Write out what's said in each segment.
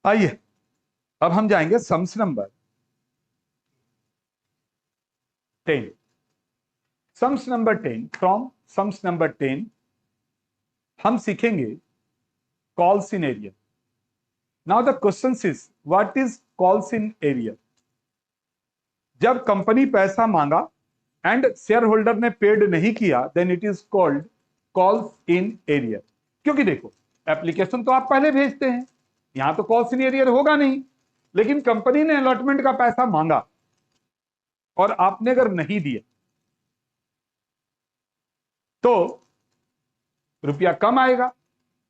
आइए अब हम जाएंगे sums number 10। Sums number 10, from sums number 10 हम सीखेंगे calls in arrear. Now the question is what is calls in arrear. जब कंपनी पैसा मांगा एंड शेयर होल्डर ने पेड नहीं किया, then it is called calls in arrear. क्योंकि देखो, एप्लीकेशन तो आप पहले भेजते हैं, यहां तो कॉल्स इन एरियर होगा नहीं, लेकिन कंपनी ने अलॉटमेंट का पैसा मांगा और आपने अगर नहीं दिया तो रुपया कम आएगा।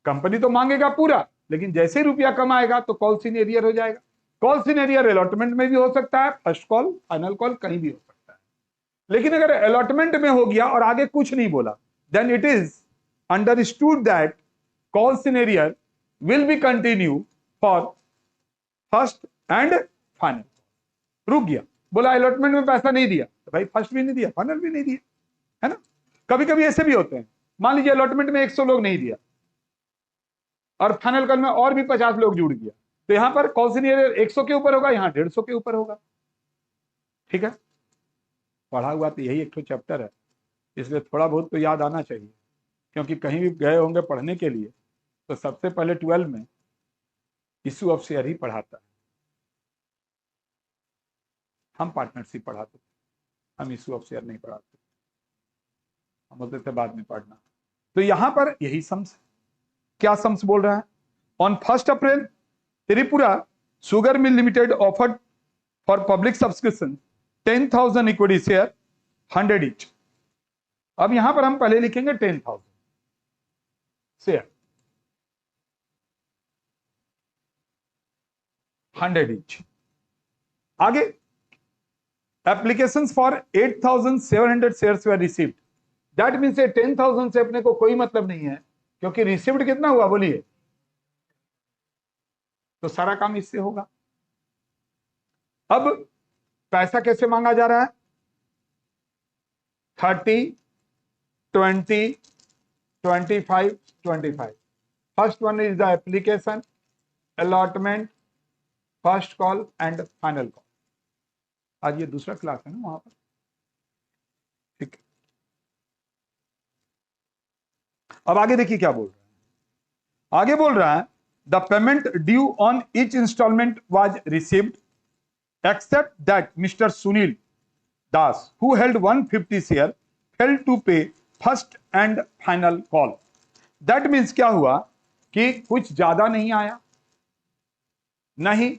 कंपनी तो मांगेगा पूरा, लेकिन जैसे ही रुपया कम आएगा तो कॉल्स इन एरियर हो जाएगा। कॉल्स इन एरियर अलॉटमेंट में भी हो सकता है, फर्स्ट कॉल, फाइनल कॉल, कहीं भी हो सकता है। लेकिन अगर अलॉटमेंट में हो गया और आगे कुछ नहीं बोला, then it is understood that calls in arrear will be continue for first and final. रुक गया, बोला अलॉटमेंट में पैसा नहीं दिया, तो भाई फर्स्ट भी नहीं दिया, फाइनल भी नहीं दिया, है ना। कभी कभी ऐसे भी होते हैं, मान लीजिए अलॉटमेंट में 100 लोग नहीं दिया और फाइनल कॉल में और भी 50 लोग जुड़ गया, तो यहां पर कॉल्स इन एरियर 100 के ऊपर होगा, यहां 150 के ऊपर होगा। ठीक है, पढ़ा हुआ तो यही एक तो चैप्टर है, इसलिए थोड़ा बहुत तो याद आना चाहिए। क्योंकि कहीं भी गए होंगे पढ़ने के लिए तो सबसे पहले 12 में इशू ऑफ शेयर ही पढ़ाता है। हम पार्टनरशिप पढ़ाते थे, हम इशू ऑफ शेयर नहीं पढ़ाते, हम बोलते थे बाद में पढ़ना। तो यहां पर यही सम्स, क्या सम्स बोल रहा है। On 1 April Tripura sugar mill limited offered for public subscription 10,000 equity share 100 each. अब यहां पर हम पहले लिखेंगे 10,000 शेयर 100 ईच। आगे applications for 8,700 shares were received. That means 10,000 से अपने को कोई मतलब नहीं है, क्योंकि रिसीव्ड कितना हुआ बोलिए, तो सारा काम इससे होगा। अब पैसा कैसे मांगा जा रहा है, 30, 20, 25, 25। First one is the application, allotment, first call and final call. आज ये दूसरा क्लास है ना वहां पर, ठीक है। अब आगे देखिए क्या बोल रहा है। आगे बोल रहा है the payment due on each instalment was received except that mister Sunil Das who held 150 share fail to pay first and final call. That means क्या हुआ कि कुछ ज्यादा नहीं आया, नहीं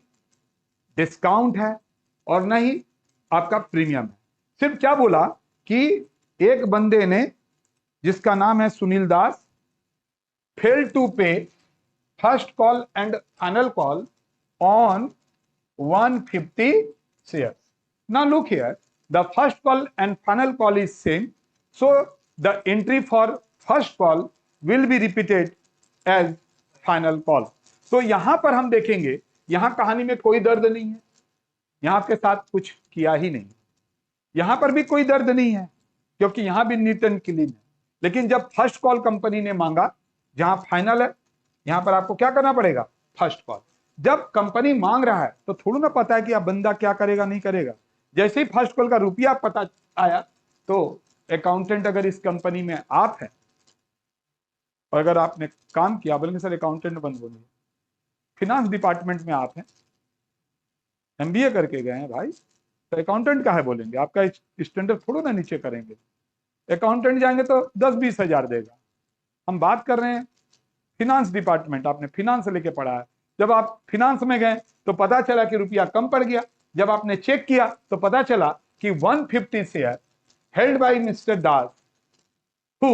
डिस्काउंट है और नहीं आपका प्रीमियम है। सिर्फ क्या बोला कि एक बंदे ने, जिसका नाम है सुनील दास, fail to pay first call and final call on 150 shares. Now look here, the first call and final call is same, so the entry for first call will be repeated as final call. तो यहां पर हम देखेंगे, यहां कहानी में कोई दर्द नहीं है, यहां आपके साथ कुछ किया ही नहीं, यहां पर भी कोई दर्द नहीं है क्योंकि यहां भी नीट एंड क्लीन है। लेकिन जब फर्स्ट कॉल कंपनी ने मांगा, जहां फाइनल है, यहां पर आपको क्या करना पड़ेगा, फर्स्ट कॉल। जब कंपनी मांग रहा है तो थोड़ा ना पता है कि अब बंदा क्या करेगा नहीं करेगा। जैसे ही फर्स्ट कॉल का रुपया पता आया तो अकाउंटेंट अगर इस कंपनी में आप हैं और अगर आपने काम किया, बोलेंगे सर अकाउंटेंट बन बोलिए, फिनांस डिपार्टमेंट में आप हैं, एमबीए करके गए हैं भाई, तो अकाउंटेंट का है बोलेंगे, आपका स्टैंडर्ड थोड़ा ना नीचे करेंगे। अकाउंटेंट जाएंगे तो 10-20 हजार देगा। हम बात कर रहे हैं फिनांस डिपार्टमेंट, आपने फिनांस लेके पढ़ा है। जब आप फिनांस में गए तो पता चला कि रुपया कम पड़ गया, जब आपने चेक किया तो पता चला कि 150 share held by mister Das who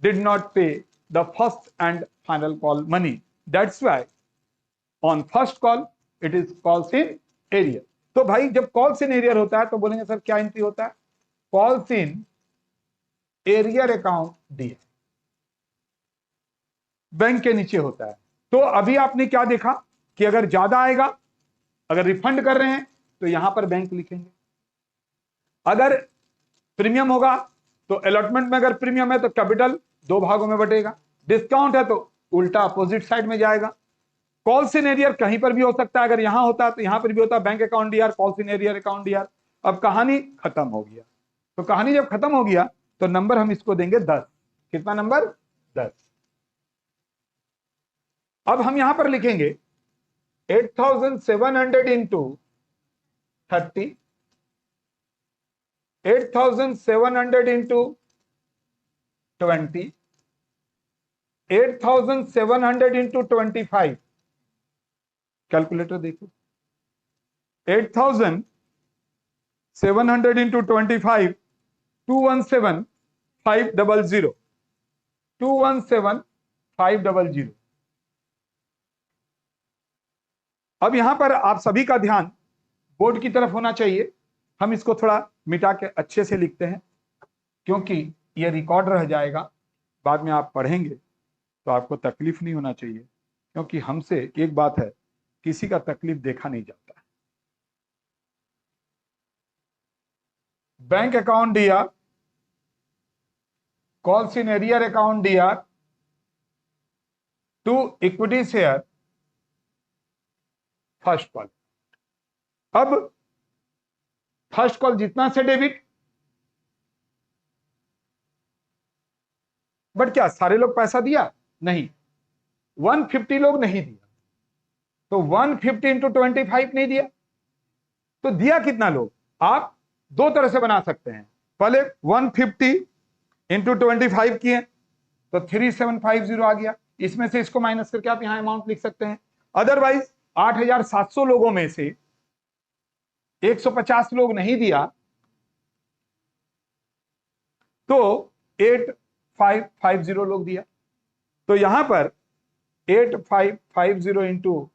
did not pay the first and final call money, that's why on first call it is calls in arrear. तो भाई जब कॉल्स इन एरियर होता है तो बोलेंगे सर क्या एंट्री होता है, कॉल्स इन एरियर अकाउंट दिया, बैंक के नीचे होता है। तो अभी आपने क्या देखा कि अगर ज्यादा आएगा, अगर रिफंड कर रहे हैं तो यहां पर बैंक लिखेंगे, अगर प्रीमियम होगा तो अलॉटमेंट में अगर प्रीमियम है तो कैपिटल 2 भागों में बटेगा, डिस्काउंट है तो उल्टा अपोजिट साइड में जाएगा। कॉल सिनेरियर कहीं पर भी हो सकता है, अगर यहां होता तो यहां पर भी होता, bank account DR, call in arrear account DR. अब कहानी खत्म हो गया। तो कहानी जब खत्म हो गया तो नंबर हम इसको देंगे 10। कितना नंबर? 10। अब हम यहां पर लिखेंगे 8700 इंटू 30, 8700 इंटू 20, 8700 इंटू 25। कैलकुलेटर देखो, 8700 इंटू 25, 217500, 217500। अब यहां पर आप सभी का ध्यान बोर्ड की तरफ होना चाहिए। हम इसको थोड़ा मिटा के अच्छे से लिखते हैं, क्योंकि ये रिकॉर्ड रह जाएगा, बाद में आप पढ़ेंगे तो आपको तकलीफ नहीं होना चाहिए, क्योंकि हमसे एक बात है, किसी का तकलीफ देखा नहीं जाता है। Bank account DR, call in arrear account DR to equity share first call. अब फर्स्ट कॉल जितना से डेबिट, बट क्या सारे लोग पैसा दिया? नहीं, 150 लोग नहीं दिया, तो 150 इंटू 25 नहीं दिया, तो दिया कितना लोग? आप दो तरह से बना सकते हैं। पहले 150 इंटू 25 किए तो 3750 आ गया, इसमें से इसको माइनस करके आप यहां अमाउंट लिख सकते हैं। अदरवाइज 8700 लोगों में से 150 लोग नहीं दिया, तो 8550 लोग दिया, तो यहां पर 8550 इंटू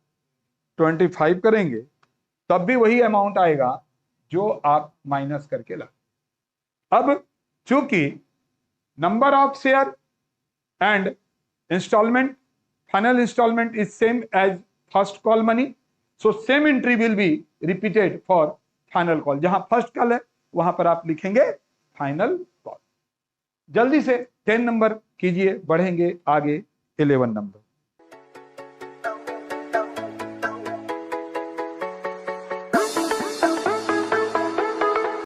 25 करेंगे तब भी वही अमाउंट आएगा जो आप माइनस करके ला। अब चूंकि number of share and instalment, final instalment is same as first call money, so same entry will be repeated for final call. जहां फर्स्ट कॉल है वहां पर आप लिखेंगे फाइनल कॉल। जल्दी से 10 नंबर कीजिए, बढ़ेंगे आगे 11 नंबर।